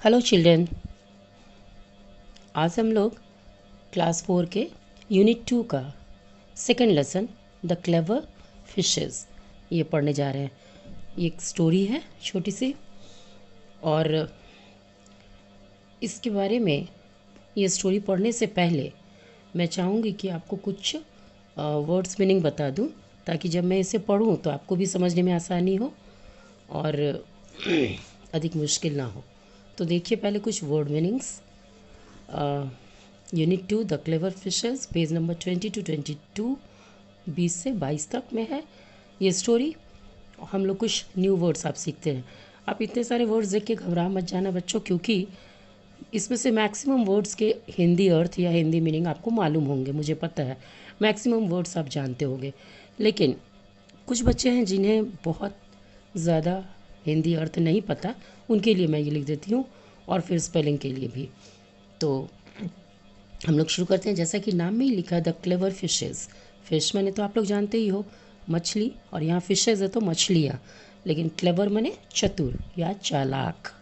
Hello children. आज हम लोग क्लास 4 के यूनिट 2 का second lesson the clever fishes ये पढ़ने जा रहे हैं। ये एक स्टोरी है छोटी सी, और इसके बारे में ये स्टोरी पढ़ने से पहले मैं चाहूँगी कि आपको कुछ वर्ड्स मीनिंग बता दूँ, ताकि जब मैं इसे पढ़ूँ तो आपको भी समझने में आसानी हो और अधिक मुश्किल ना हो। तो देखिए पहले कुछ word meanings. Unit 2 the clever fishes, page number 20 to 22, 20 से 22 तक में है ये स्टोरी। हम लोग कुछ न्यू वर्ड्स आप सीखते हैं। आप इतने सारे वर्ड्स देख के घबरा मत जाना बच्चों, क्योंकि इसमें से मैक्सिमम वर्ड्स के हिंदी अर्थ या हिंदी मीनिंग आपको मालूम होंगे। मुझे पता है मैक्सिमम वर्ड्स आप जानते होंगे, लेकिन कुछ बच्चे हैं जिन्हें बहुत ज़्यादा हिंदी अर्थ नहीं पता, उनके लिए मैं ये लिख देती हूँ, और फिर स्पेलिंग के लिए भी। तो हम लोग शुरू करते हैं। जैसा कि नाम में ही लिखा है द क्लेवर फिशेस। फिश मैंने तो आप लोग जानते ही हो, मछली, और यहाँ फिशेस है तो मछलियाँ, लेकिन क्लेवर मैंने चतुर या चालाक।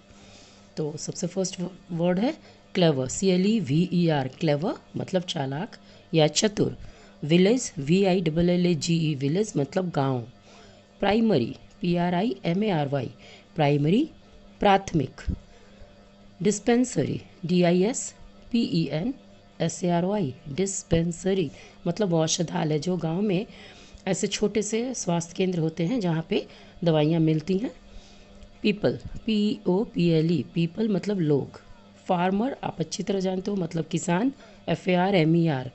तो सबसे फर्स्ट वर्ड है क्लेवर, CLEVER, क्लेवर मतलब चालाक या चतुर। विलेज, VILLAGE, विलेज मतलब गांव। प्राइमरी, PRIMARY, प्राइमरी प्राथमिक। डिस्पेंसरी, DISPENSARY, डिस्पेंसरी मतलब औषधालय। जो गांव में ऐसे छोटे से स्वास्थ्य केंद्र होते हैं जहाँ पे दवाइयाँ मिलती हैं। पीपल, POPLE, पीपल मतलब लोग। फार्मर आप अच्छी तरह जानते हो, मतलब किसान, FARMER।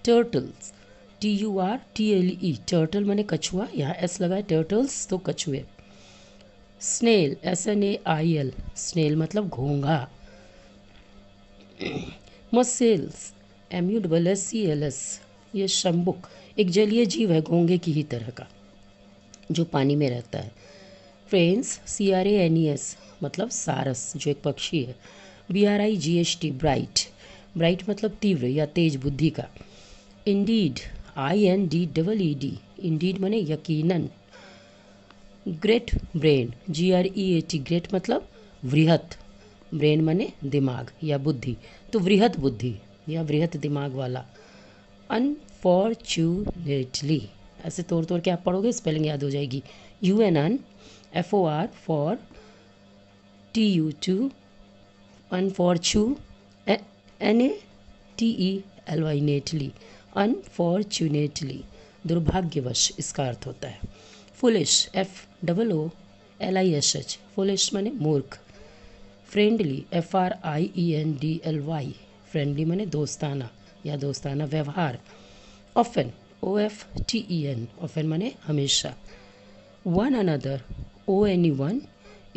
टर्टल्स, TURTLE, टर्टल माने कछुआ, यहाँ S लगा है, टर्टल्स तो कछुए। स्नेल, SNAIL, स्नेल मतलब घोंघा। मसेल्स, MUSSELS, ये शंबुक एक जलीय जीव है, घोंघे की ही तरह का, जो पानी में रहता है। फ्रेंस, CRANES, मतलब सारस, जो एक पक्षी है। BRIGHT, ब्राइट, ब्राइट मतलब तीव्र या तेज बुद्धि का। इंडीड, INDEED, इंडीड माने यकीनन। ग्रेट ब्रेन, GREAT, ग्रेट मतलब वृहत, ब्रेन माने दिमाग या बुद्धि, तो वृहत बुद्धि या वृहत दिमाग वाला। अनफॉर्चुनेटली, ऐसे तोड़ तोड़ के आप पढ़ोगे, स्पेलिंग याद हो जाएगी। UN, FOR for, TU2, अनफॉर्चू, NATELY, neatly, unfortunately, दुर्भाग्यवश इसका अर्थ होता है। फुलिश, FOOLISH, फुलिश माने मूर्ख। फ्रेंडली, FRIENDLY, फ्रेंडली माने दोस्ताना या दोस्ताना व्यवहार। ऑफन, OFTEN, ऑफन माने हमेशा। One another, ONE1,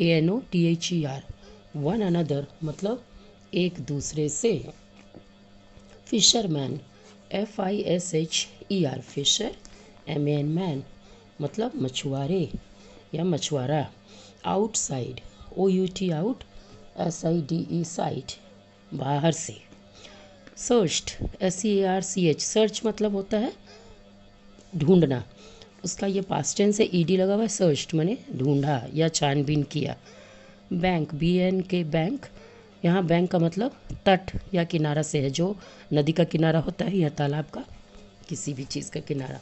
ANOTHER, one another मतलब एक दूसरे से। Fisherman, FISHER, Fisher, MAN, man मतलब मछुआरे या मछुआरा। Outside, OUT, out, SIDE, side, बाहर से। सर्च्ड, SEARCH, सर्च मतलब होता है ढूंढना, उसका ये पास्ट टेंस है, ED लगा हुआ है। सर्च्ड माने ढूंढा या छानबीन किया। बैंक, BNK, बैंक, यहाँ बैंक का मतलब तट या किनारा से है, जो नदी का किनारा होता है या तालाब का, किसी भी चीज़ का किनारा।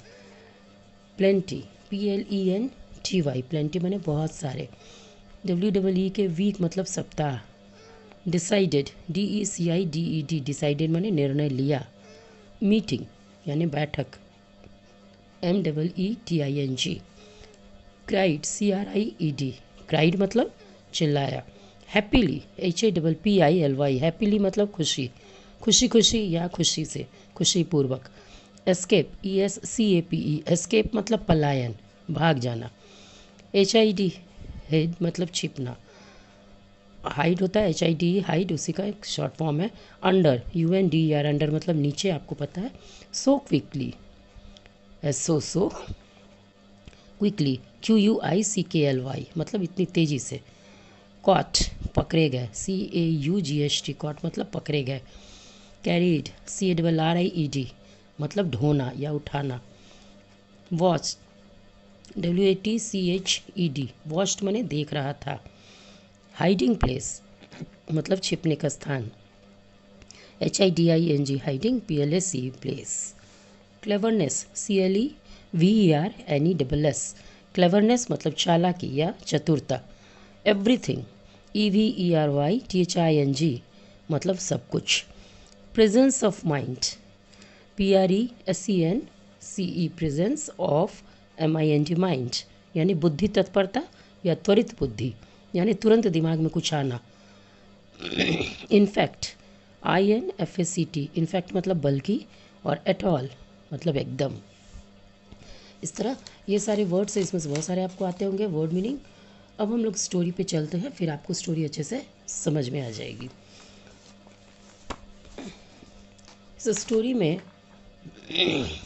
प्लेंटी, PLENTY, प्लेंटी माने बहुत सारे। WEE के वीक मतलब सप्ताह। डिसाइडेड, DECIDED, डिसाइडेड माने निर्णय लिया। मीटिंग यानी बैठक, MEETING। क्राइड, CRIED, क्राइड मतलब चिल्लाया। हैप्पीली, HAPPILY, हैप्पीली मतलब खुशी, खुशी खुशी या खुशी से, खुशी पूर्वक। एस्केप, ESCAPE, एस्केप मतलब पलायन, भाग जाना। HID, हेड मतलब छिपना। हाइड होता है HID, हाइड, उसी का एक शॉर्ट फॉर्म है। अंडर, UNDER, अंडर मतलब नीचे, आपको पता है। So quickly, so quickly, QUICKLY, मतलब इतनी तेज़ी से। कॉट, पकड़े गए, CAUGHT, कॉट मतलब पकड़े गए। कैरीड, CARRIED, मतलब ढोना या उठाना। वॉच, WATCHED, वॉच्ड माने देख रहा था। हाइडिंग प्लेस, मतलब छिपने का स्थान। HIDING hiding, PLACE place. Cleverness, CLEVERNESS cleverness मतलब चालाकी या चतुरता। एवरीथिंग, EVERYTHING मतलब सब कुछ। Presence of mind, PRESENCE presence of MIND mind यानी बुद्धि तत्परता या त्वरित बुद्धि यानी तुरंत दिमाग में कुछ आना। इनफैक्ट, INFACT इनफैक्ट मतलब बल्कि, और एट ऑल मतलब एकदम। इस तरह ये सारे वर्ड्स हैं, इसमें से बहुत सारे आपको आते होंगे वर्ड मीनिंग। अब हम लोग स्टोरी पे चलते हैं, फिर आपको स्टोरी अच्छे से समझ में आ जाएगी। इस स्टोरी में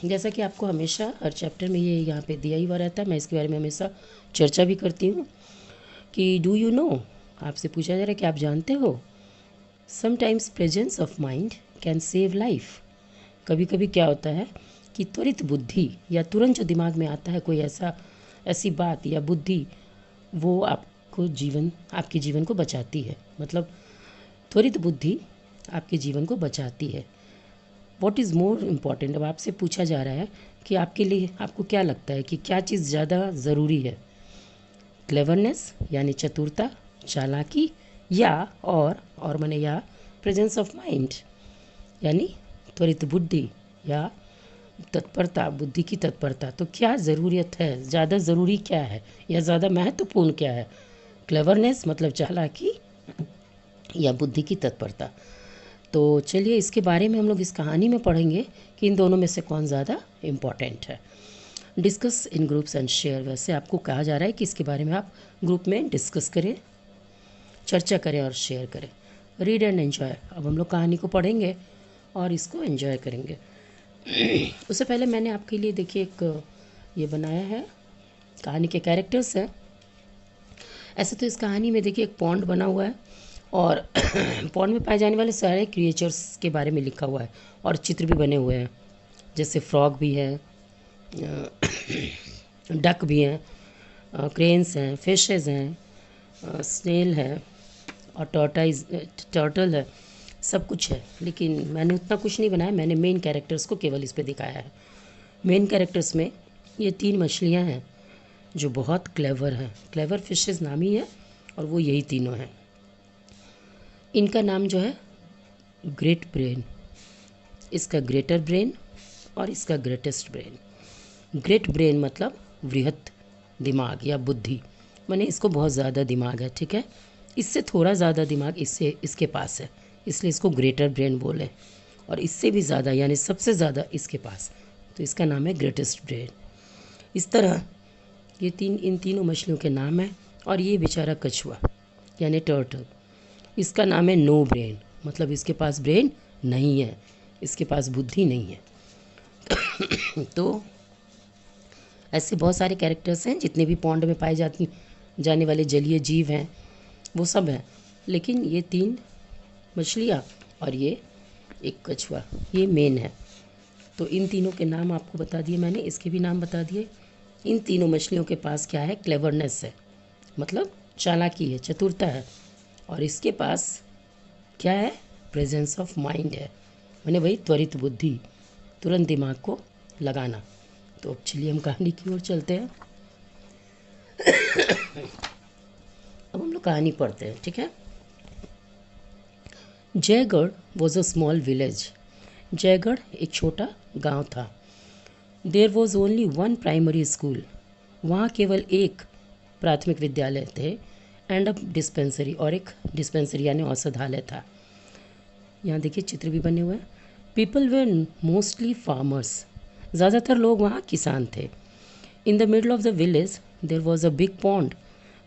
जैसा कि आपको हमेशा हर चैप्टर में ये यहाँ पे दिया ही हुआ रहता है, मैं इसके बारे में हमेशा चर्चा भी करती हूँ कि डू यू नो, आपसे पूछा जा रहा है कि आप जानते हो, sometimes presence of mind can save life. कभी कभी क्या होता है कि त्वरित बुद्धि या तुरंत जो दिमाग में आता है कोई ऐसी बात या बुद्धि, वो आपके जीवन को बचाती है। मतलब त्वरित बुद्धि आपके जीवन को बचाती है। व्हाट इज़ मोर इम्पॉर्टेंट, अब आपसे पूछा जा रहा है कि आपके लिए आपको क्या लगता है कि क्या चीज़ ज़्यादा ज़रूरी है, क्लेवरनेस यानी चतुरता, चालाकी, और माने या प्रेजेंस ऑफ माइंड यानी त्वरित बुद्धि या तत्परता, बुद्धि की तत्परता। तो क्या ज़रूरियत है, ज़्यादा ज़रूरी क्या है या ज़्यादा महत्वपूर्ण क्या है, क्लेवरनेस मतलब चालाकी या बुद्धि की तत्परता। तो चलिए इसके बारे में हम लोग इस कहानी में पढ़ेंगे कि इन दोनों में से कौन ज़्यादा इम्पॉर्टेंट है। Discuss in groups and share, वैसे आपको कहा जा रहा है कि इसके बारे में आप ग्रुप में डिस्कस करें, चर्चा करें और शेयर करें। रीड एंड एन्जॉय, अब हम लोग कहानी को पढ़ेंगे और इसको एन्जॉय करेंगे। उससे पहले मैंने आपके लिए देखिए एक ये बनाया है, कहानी के कैरेक्टर्स हैं। ऐसे तो इस कहानी में देखिए एक पॉन्ड बना हुआ है और पॉन्ड में पाए जाने वाले सारे क्रिएचर्स के बारे में लिखा हुआ है और चित्र भी बने हुए हैं, जैसे फ्रॉग भी है, डक भी हैं, क्रेन्स हैं, फिशेज़ हैं, स्नेल है और टर्टल है, सब कुछ है। लेकिन मैंने उतना कुछ नहीं बनाया, मैंने मेन कैरेक्टर्स को केवल इस पे दिखाया है। मेन कैरेक्टर्स में ये 3 मछलियाँ हैं जो बहुत क्लेवर हैं, क्लेवर फिशेस नाम ही है और वो यही तीनों हैं। इनका नाम जो है ग्रेट ब्रेन, इसका ग्रेटर ब्रेन और इसका ग्रेटेस्ट ब्रेन। ग्रेट ब्रेन मतलब वृहत दिमाग या बुद्धि, माने इसको बहुत ज़्यादा दिमाग है, ठीक है, इससे थोड़ा ज़्यादा दिमाग इसके पास है, इसलिए इसको ग्रेटर ब्रेन बोले, और इससे भी ज़्यादा यानी सबसे ज़्यादा इसके पास, तो इसका नाम है ग्रेटेस्ट ब्रेन। इस तरह ये इन तीनों मछलियों के नाम हैं। और ये बेचारा कछुआ यानी टर्टल, इसका नाम है नो ब्रेन, मतलब इसके पास ब्रेन नहीं है, इसके पास बुद्धि नहीं है। तो ऐसे बहुत सारे कैरेक्टर्स हैं, जितने भी पॉन्ड में पाए जाने वाले जलीय जीव हैं वो सब हैं, लेकिन ये 3 मछलियाँ और ये एक कछुआ ये मेन है। तो इन तीनों के नाम आपको बता दिए मैंने, इसके भी नाम बता दिए। इन तीनों मछलियों के पास क्या है, क्लेवरनेस है, मतलब चालाकी है, चतुरता है, और इसके पास क्या है, प्रेजेंस ऑफ माइंड है, मैंने वही त्वरित बुद्धि, तुरंत दिमाग को लगाना। तो अब चलिए हम कहानी की ओर चलते हैं। अब हम लोग कहानी पढ़ते हैं, ठीक है। Jaigarh was a small village, Jaigarh एक छोटा गांव था। There was only 1 primary school, वहाँ केवल एक प्राथमिक विद्यालय थे, एंड अ डिस्पेंसरी, और एक डिस्पेंसरी यानी औषधालय था। यहाँ देखिए चित्र भी बने हुए हैं। पीपल वेर मोस्टली फार्मर्स, ज़्यादातर लोग वहाँ किसान थे। In the middle of the village there was a big pond,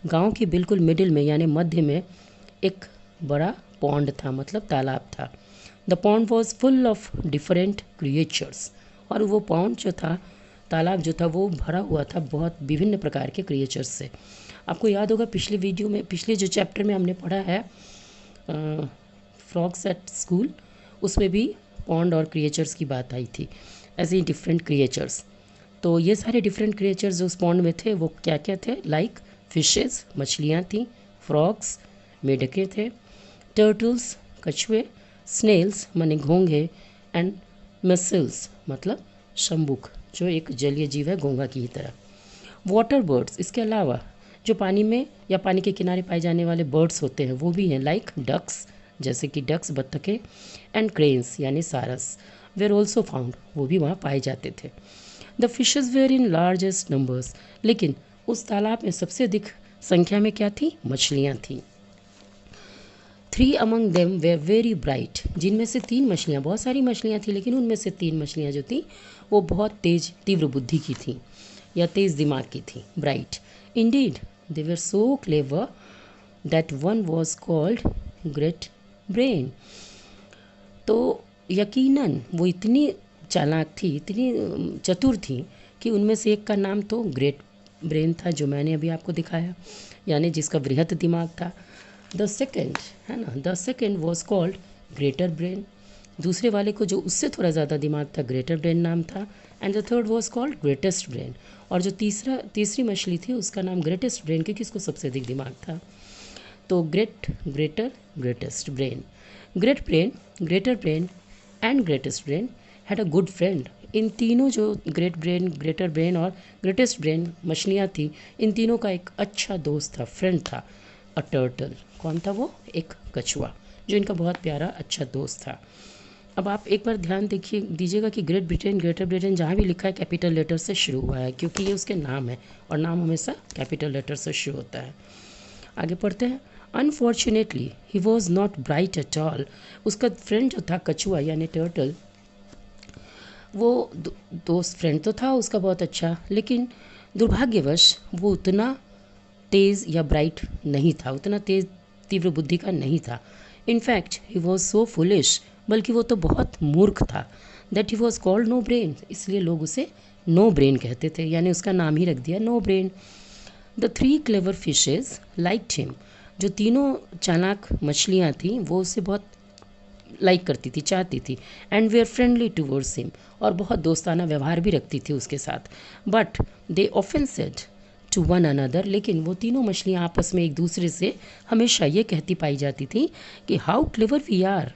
गांव के बिल्कुल मिडिल में यानी मध्य में एक बड़ा पॉन्ड था, मतलब तालाब था। The pond was full of different creatures, और वो पॉन्ड जो था, तालाब जो था, वो भरा हुआ था बहुत विभिन्न प्रकार के क्रिएचर्स से। आपको याद होगा पिछले वीडियो में, पिछले जो चैप्टर में हमने पढ़ा है फ्रॉग्स एट स्कूल, उसमें भी पॉन्ड और क्रिएचर्स की बात आई थी, ऐसे ही डिफरेंट क्रिएचर्स। तो ये सारे डिफरेंट क्रिएचर्स जो उस पॉन्ड में थे वो क्या क्या थे, लाइक फिशेस मछलियाँ थीं, फ्रॉग्स मेढके थे, टर्टल्स कछुए, स्नेल्स माने घोंघे, एंड मसल्स मतलब शंबुक जो एक जलीय जीव है घोंघा की ही तरह। वाटर बर्ड्स इसके अलावा जो पानी में या पानी के किनारे पाए जाने वाले बर्ड्स होते हैं वो भी हैं, लाइक डक्स जैसे कि डक्स बत्तखें, एंड क्रेन्स यानी सारस वेर ऑल्सो फाउंड वो भी वहाँ पाए जाते थे। The fishes were in largest numbers लेकिन उस तालाब में सबसे अधिक संख्या में क्या थी, मछलियाँ थीं। 3 among them were very bright जिनमें से 3 मछलियाँ, बहुत सारी मछलियाँ थी लेकिन उनमें से 3 मछलियाँ जो थी वो बहुत तेज तीव्र बुद्धि की थी या तेज दिमाग की थी, bright. Indeed they were so clever that one was called great brain. तो यकीनन वो इतनी चालाक थी, इतनी चतुर थी कि उनमें से एक का नाम तो ग्रेट ब्रेन था जो मैंने अभी आपको दिखाया, यानी जिसका बृहत दिमाग था। द सेकेंड है ना, the second was called greater brain, दूसरे वाले को जो उससे थोड़ा ज़्यादा दिमाग था ग्रेटर ब्रेन नाम था। And the third was called greatest brain, और जो तीसरी मछली थी उसका नाम ग्रेटेस्ट ब्रेन क्योंकि उसको सबसे अधिक दिमाग था। तो greater greatest brain, great brain, greater brain and greatest brain had a good friend. इन तीनों जो ग्रेट ब्रेन, ग्रेटर ब्रेन और ग्रेटेस्ट ब्रेन मछलियाँ थी, इन तीनों का एक अच्छा दोस्त था, फ्रेंड था, अ टर्टल। कौन था वो, एक कछुआ जो इनका बहुत प्यारा अच्छा दोस्त था। अब आप एक बार ध्यान दीजिएगा कि ग्रेट ब्रिटेन, ग्रेटर ब्रिटेन जहाँ भी लिखा है कैपिटल लेटर से शुरू हुआ है क्योंकि ये उसके नाम है और नाम हमेशा कैपिटल लेटर से शुरू होता है। आगे पढ़ते हैं। Unfortunately he was not bright at all. उसका फ्रेंड जो था कछुआ यानी टर्टल, वो दोस्त फ्रेंड तो था उसका बहुत अच्छा, लेकिन दुर्भाग्यवश वो उतना तेज़ या ब्राइट नहीं था, उतना तेज़ तीव्र बुद्धि का नहीं था। In fact he was so foolish, बल्कि वो तो बहुत मूर्ख था, that he was called no brain, इसलिए लोग उसे नो ब्रेन कहते थे, यानी उसका नाम ही रख दिया no brain. The 3 clever fishes liked him, जो तीनों चालाक मछलियाँ थीं वो उसे बहुत लाइक करती थी, चाहती थी। And they are friendly towards him, और बहुत दोस्ताना व्यवहार भी रखती थी उसके साथ। But they often said to one another, लेकिन वो तीनों मछलियाँ आपस में एक दूसरे से हमेशा ये कहती पाई जाती थी कि हाउ क्लेवर वी आर।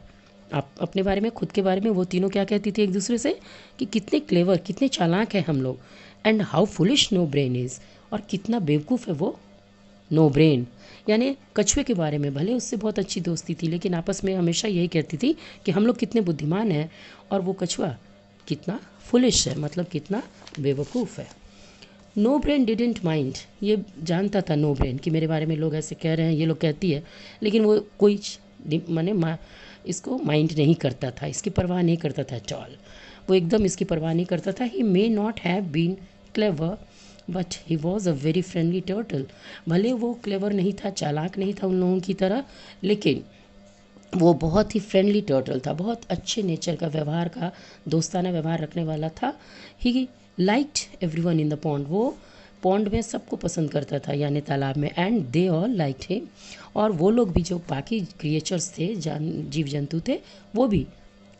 आप अपने बारे में, खुद के बारे में वो तीनों क्या कहती थी एक दूसरे से कि कितने क्लेवर, कितने चालाक हैं हम लोग। And how foolish no brain is, और कितना बेवकूफ़ है वो नो ब्रेन। यानी कछुए के बारे में भले उससे बहुत अच्छी दोस्ती थी लेकिन आपस में हमेशा यही कहती थी कि हम लोग कितने बुद्धिमान हैं और वो कछुआ कितना फुलिश है, मतलब कितना बेवकूफ़ है। नो ब्रेन डिडेंट माइंड, ये जानता था नो ब्रेन कि मेरे बारे में लोग ऐसे कह रहे हैं, ये लोग कहती है, लेकिन वो कोई माने इसको माइंड नहीं करता था, इसकी परवाह नहीं करता था एट ऑल। वो एकदम इसकी परवाह नहीं करता था। He may not have been clever but he was a very friendly turtle, भले वो क्लेवर नहीं था, चालाक नहीं था उन लोगों की तरह, लेकिन वो बहुत ही फ्रेंडली टर्टल था, बहुत अच्छे नेचर का, व्यवहार का, दोस्ताना व्यवहार रखने वाला था। He liked everyone in the pond, वो पॉन्ड में सबको पसंद करता था यानी तालाब में। And they all liked him, और वो लोग भी जो बाकी क्रिएचर्स थे, जीव जंतु थे, वो भी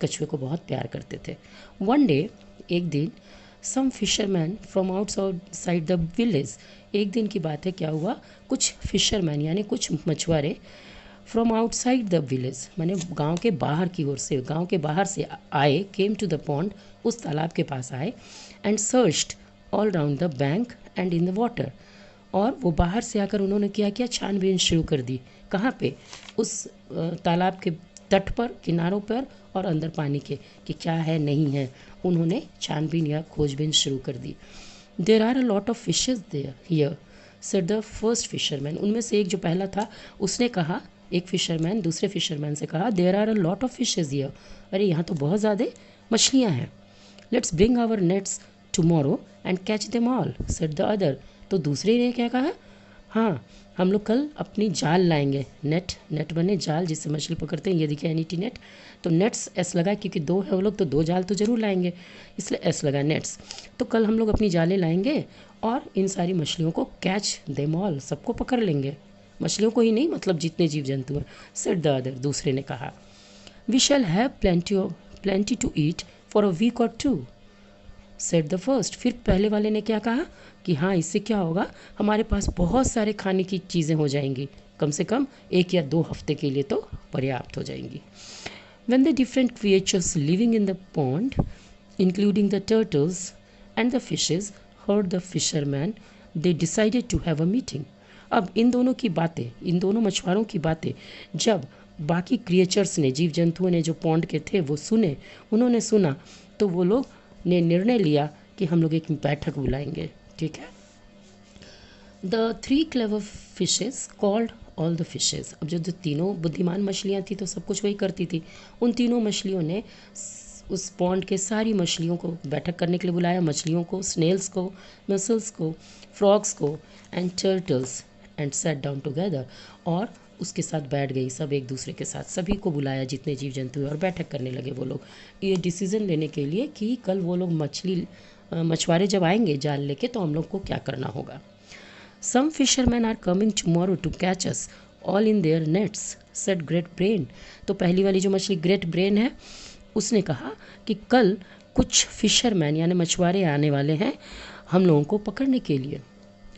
कछुए को बहुत प्यार करते थे। वन डे, एक दिन, some fisherman from outside the village, एक दिन की बात है, क्या हुआ, कुछ फिशरमैन यानी कुछ मछुआरे फ्रॉम आउटसाइड द विलेज माने गांव के बाहर की ओर से, गांव के बाहर से आए, केम टू द पॉन्ड, उस तालाब के पास आए, and searched all round the bank and in the water, और वो बाहर से आकर उन्होंने क्या किया, छानबीन शुरू कर दी। कहाँ पे, उस तालाब के तट पर, किनारों पर और अंदर पानी के, कि क्या है नहीं है, उन्होंने छानबीन या खोजबीन शुरू कर दी। There are a lot of fishes there here said the first fisherman, उनमें से एक जो पहला था उसने कहा, एक फिशरमैन दूसरे फिशरमैन से कहा, there are a lot of fishes here, अरे यहाँ तो बहुत ज़्यादा मछलियाँ हैं। Let's bring our nets tomorrow and catch them all said the other, तो दूसरे ने क्या कहा, हाँ हम लोग कल अपनी जाल लाएंगे, नेट बने जाल जिससे मछली पकड़ते हैं, ये दिखे एनईटी नेट, तो नेट्स एस लगा क्योंकि 2 है वो लोग, तो 2 जाल तो ज़रूर लाएंगे, इसलिए एस लगा नेट्स। तो कल हम लोग अपनी जालें लाएंगे और इन सारी मछलियों को कैच देम ऑल, सबको पकड़ लेंगे, मछलियों को ही नहीं, मतलब जितने जीव जंतु हैं, सेड द अदर, दूसरे ने कहा। We shall have plenty to eat for a week और 2 सेड द फर्स्ट, फिर पहले वाले ने क्या कहा कि हाँ इससे क्या होगा, हमारे पास बहुत सारे खाने की चीज़ें हो जाएंगी, कम से कम 1 या 2 हफ्ते के लिए तो पर्याप्त हो जाएंगी। When the different creatures living in the pond, including the turtles and the fishes, heard the fisherman, they decided to have a meeting. अब इन दोनों की बातें, इन दोनों मछुआरों की बातें जब बाकी क्रिएचर्स ने, जीव जंतुओं ने जो पॉन्ड के थे वो सुने, उन्होंने सुना, तो वो लोग ने निर्णय लिया कि हम लोग एक बैठक बुलाएंगे। ठीक है। The 3 clever fishes called all the fishes. अब जो तीनों बुद्धिमान मछलियाँ थी तो सब कुछ वही करती थी, उन तीनों मछलियों ने उस पॉन्ड के सारी मछलियों को बैठक करने के लिए बुलाया, मछलियों को, स्नेल्स को, मसल्स को, फ्रॉग्स को and turtles, and set down together, और उसके साथ बैठ गई सब एक दूसरे के साथ, सभी को बुलाया जितने जीव जंतु हैं, और बैठक करने लगे वो लोग ये डिसीज़न लेने के लिए कि कल वो लोग मछुआरे जब आएंगे जाल लेके तो हम लोग को क्या करना होगा। Some fishermen are coming tomorrow to catch us all in their nets, said Great Brain. तो पहली वाली जो मछली ग्रेट ब्रेन है उसने कहा कि कल कुछ फिशरमैन यानी मछुआरे आने वाले हैं हम लोगों को पकड़ने के लिए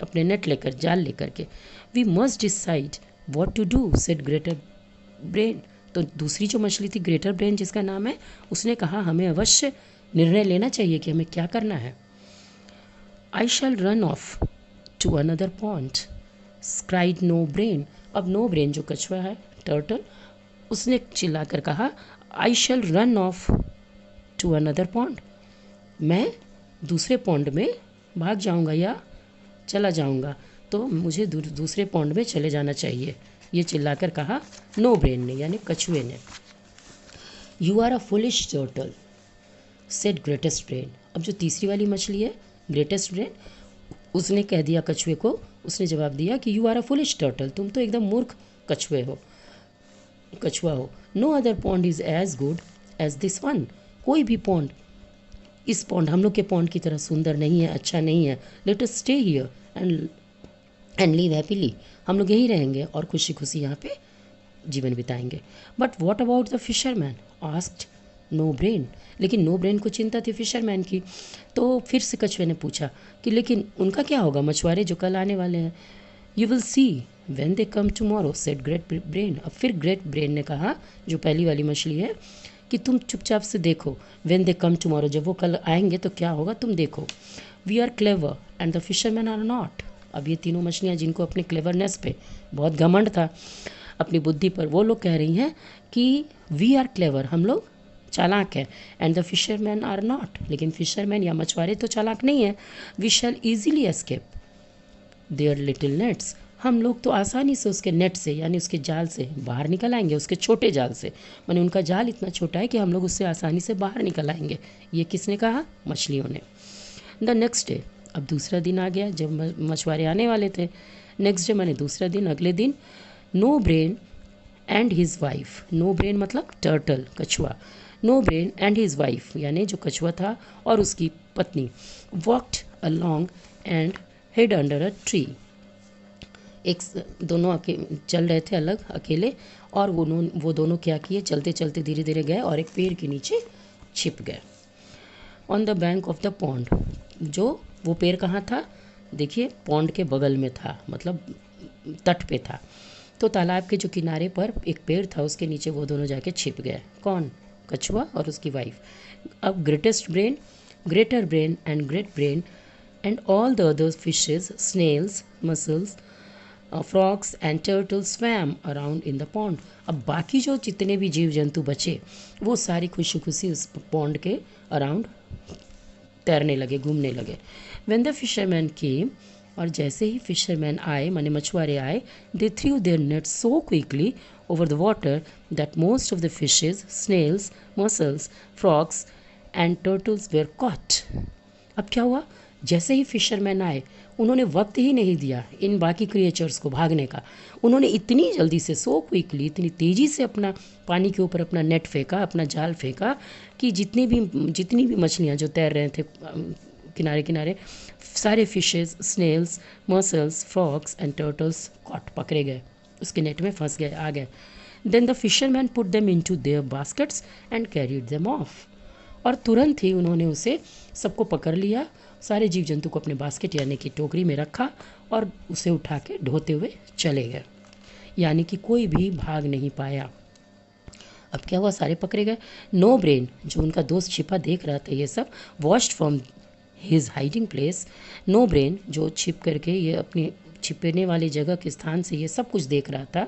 अपने नेट लेकर, जाल लेकर के। We must decide what to do, said Greater Brain. तो दूसरी जो मछली थी ग्रेटर ब्रेन जिसका नाम है, उसने कहा हमें अवश्य निर्णय लेना चाहिए कि हमें क्या करना है। I shall run off to another pond, cried No Brain. अब नो ब्रेन जो कछुआ है, टर्टल, उसने चिल्लाकर कहा I shall run off to another pond, मैं दूसरे पॉन्ड में भाग जाऊंगा या चला जाऊंगा, तो मुझे दूसरे पॉन्ड में चले जाना चाहिए, ये चिल्लाकर कहा नो ब्रेन ने यानी कछुए ने। You are a foolish turtle, said greatest brain. अब जो तीसरी वाली मछली है ग्रेटेस्ट ब्रेन, उसने कह दिया कछुए को, उसने जवाब दिया कि you are a foolish turtle, तुम तो एकदम मूर्ख कछुआ हो। No other pond is as good as this one, कोई भी पॉन्ड इस पॉन्ड, हम लोग के पॉन्ड की तरह सुंदर नहीं है, अच्छा नहीं है। Let us stay here and live happily, हम लोग यहीं रहेंगे और खुशी खुशी यहाँ पे जीवन बिताएंगे। But what about the fisherman, asked no brain. लेकिन नो ब्रेन को चिंता थी फिशरमैन की, तो फिर से कछुए ने पूछा कि लेकिन उनका क्या होगा, मछुआरे जो कल आने वाले हैं। You will see when they come tomorrow, said great brain. अब फिर ग्रेट ब्रेन ने कहा, जो पहली वाली मछली है, कि तुम चुपचाप से देखो, व्हेन दे कम टुमारो, जब वो कल आएंगे तो क्या होगा तुम देखो। We are clever and the fisherman are not. अब ये तीनों मछलियाँ जिनको अपने क्लेवरनेस पे बहुत घमंड था, अपनी बुद्धि पर, वो लोग कह रही हैं कि वी आर क्लेवर, हम लोग चालाक है, and the fisherman are not, लेकिन फिशरमैन या मछुआरे तो चालाक नहीं है। We shall easily escape their little nets, हम लोग तो आसानी से उसके नेट से यानी उसके जाल से बाहर निकल आएंगे, उसके छोटे जाल से, माने उनका जाल इतना छोटा है कि हम लोग उससे आसानी से बाहर निकल आएंगे। ये किसने कहा, मछलियों ने। द नेक्स्ट डे, अब दूसरा दिन आ गया जब मछुआरे आने वाले थे। नेक्स्ट डे माने दूसरा दिन, अगले दिन, no brain and his wife, no brain मतलब टर्टल कछुआ, no brain and his wife यानी जो कछुआ था और उसकी पत्नी, walked along and hid under a tree. एक दोनों चल रहे थे अलग अकेले, और वो दोनों क्या किए, चलते चलते धीरे धीरे गए और एक पेड़ के नीचे छिप गए। On the bank of the pond, जो वो पेड़ कहाँ था, देखिए पॉन्ड के बगल में था, मतलब तट पे था। तो तालाब के जो किनारे पर एक पेड़ था, उसके नीचे वो दोनों जाके छिप गए। कौन, कछुआ और उसकी वाइफ। अब greatest brain, greater brain and great brain and all the other fishes, snails, mussels, frogs and turtles swam around in the pond. अब बाकी जो जितने भी जीव जंतु बचे वो सारी खुशी खुशी उस पॉन्ड के अराउंड तैरने लगे, घूमने लगे। व्हेन द फिशरमैन केम, और जैसे ही फिशरमैन आए माने मछुआरे आए, they threw their net so quickly over the water that most of the fishes, snails, mussels, frogs and turtles were caught. अब क्या हुआ, जैसे ही फिशरमैन आए उन्होंने वक्त ही नहीं दिया इन बाकी क्रिएचर्स को भागने का, उन्होंने इतनी जल्दी से, सो क्विकली, इतनी तेज़ी से अपना पानी के ऊपर अपना नेट फेंका, अपना जाल फेंका कि जितनी भी मछलियाँ जो तैर रहे थे किनारे किनारे, सारे fishes, snails, mussels, frogs and turtles caught, पकड़े गए, उसके नेट में फंस गए, आ गए। Then the fisherman put them into their baskets and carried them off, और तुरंत ही उन्होंने उसे सबको पकड़ लिया, सारे जीव जंतु को अपने बास्केट यानी कि टोकरी में रखा और उसे उठा के ढोते हुए चले गए, यानी कि कोई भी भाग नहीं पाया। अब क्या हुआ, सारे पकड़े गए। नो ब्रेन, जो उनका दोस्त छिपा देख रहा था ये सब, watched from his hiding place. No brain, जो छिप करके ये अपनी छिपने वाली जगह के स्थान से ये सब कुछ देख रहा था,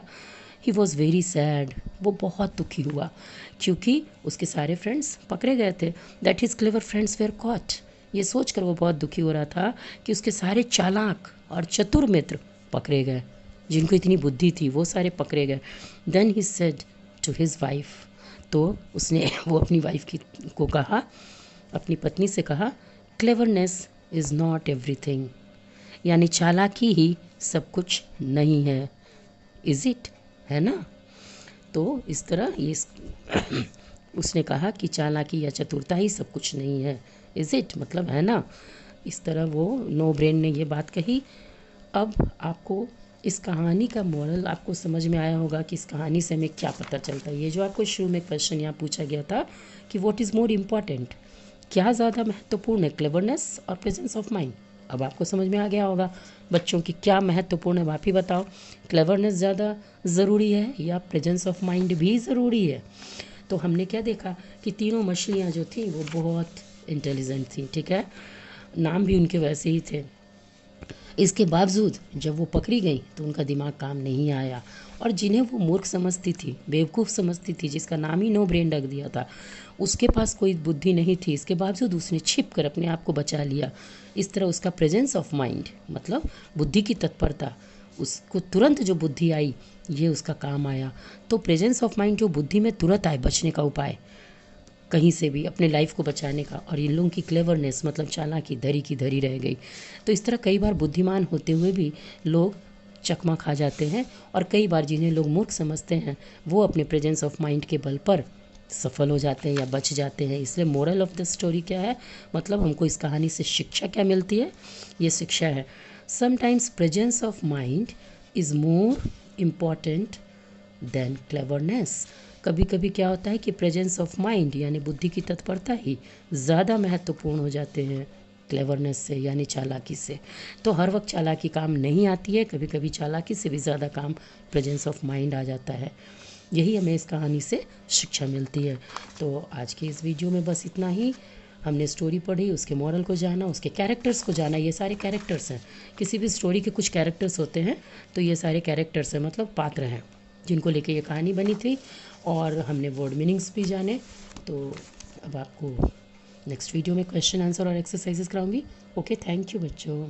ही वॉज़ वेरी सैड, वो बहुत दुखी हुआ क्योंकि उसके सारे फ्रेंड्स पकड़े गए थे। That his clever friends were caught, ये सोच कर वो बहुत दुखी हो रहा था कि उसके सारे चालाक और चतुर मित्र पकड़े गए, जिनको इतनी बुद्धि थी वो सारे पकड़े गए। Then he said to his wife, तो उसने वो अपनी वाइफ को कहा, अपनी पत्नी से कहा, क्लेवरनेस इज़ नॉट एवरीथिंग, यानी चालाकी ही सब कुछ नहीं है। इज़ इट, है ना। तो इस तरह ये उसने कहा कि चालाकी या चतुरता ही सब कुछ नहीं है। इज़ इट मतलब, है ना। इस तरह वो नो ब्रेन ने ये बात कही। अब आपको इस कहानी का मोरल आपको समझ में आया होगा कि इस कहानी से हमें क्या पता चलता है। ये जो आपको शुरू में क्वेश्चन यहाँ पूछा गया था कि व्हाट इज़ मोर इम्पॉर्टेंट, क्या ज़्यादा महत्वपूर्ण है, क्लेवरनेस और प्रेजेंस ऑफ माइंड। अब आपको समझ में आ गया होगा बच्चों की क्या महत्वपूर्ण है, आप ही बताओ। क्लेवरनेस ज़्यादा ज़रूरी है या प्रेजेंस ऑफ माइंड भी ज़रूरी है। तो हमने क्या देखा कि तीनों मछलियाँ जो थी वो बहुत इंटेलिजेंट थी, ठीक है, नाम भी उनके वैसे ही थे। इसके बावजूद जब वो पकड़ी गई तो उनका दिमाग काम नहीं आया, और जिन्हें वो मूर्ख समझती थी, बेवकूफ़ समझती थी, जिसका नाम ही नो ब्रेन रख दिया था, उसके पास कोई बुद्धि नहीं थी। इसके बावजूद उसने छिप कर अपने आप को बचा लिया। इस तरह उसका प्रेजेंस ऑफ माइंड मतलब बुद्धि की तत्परता, उसको तुरंत जो बुद्धि आई ये उसका काम आया। तो प्रेजेंस ऑफ माइंड जो बुद्धि में तुरंत आए, बचने का उपाय कहीं से भी अपने लाइफ को बचाने का, और इन लोगों की क्लेवरनेस मतलब चालाकी धरी की धरी रह गई। तो इस तरह कई बार बुद्धिमान होते हुए भी लोग चकमा खा जाते हैं, और कई बार जिन्हें लोग मूर्ख समझते हैं वो अपने प्रेजेंस ऑफ माइंड के बल पर सफल हो जाते हैं या बच जाते हैं। इसलिए मोरल ऑफ द स्टोरी क्या है, मतलब हमको इस कहानी से शिक्षा क्या मिलती है, ये शिक्षा है sometimes presence of mind is more important than cleverness. कभी कभी क्या होता है कि प्रेजेंस ऑफ माइंड यानी बुद्धि की तत्परता ही ज़्यादा महत्वपूर्ण हो जाते हैं क्लेवरनेस से यानी चालाकी से। तो हर वक्त चालाकी काम नहीं आती है, कभी कभी चालाकी से भी ज़्यादा काम प्रेजेंस ऑफ माइंड आ जाता है। यही हमें इस कहानी से शिक्षा मिलती है। तो आज की इस वीडियो में बस इतना ही। हमने स्टोरी पढ़ी, उसके मॉरल को जाना, उसके कैरेक्टर्स को जाना। ये सारे कैरेक्टर्स हैं, किसी भी स्टोरी के कुछ कैरेक्टर्स होते हैं, तो ये सारे कैरेक्टर्स हैं मतलब पात्र हैं जिनको लेके ये कहानी बनी थी। और हमने वर्ड मीनिंग्स भी जाने। तो अब आपको नेक्स्ट वीडियो में क्वेश्चन आंसर और एक्सरसाइजेस कराऊंगी। ओके, थैंक यू बच्चों।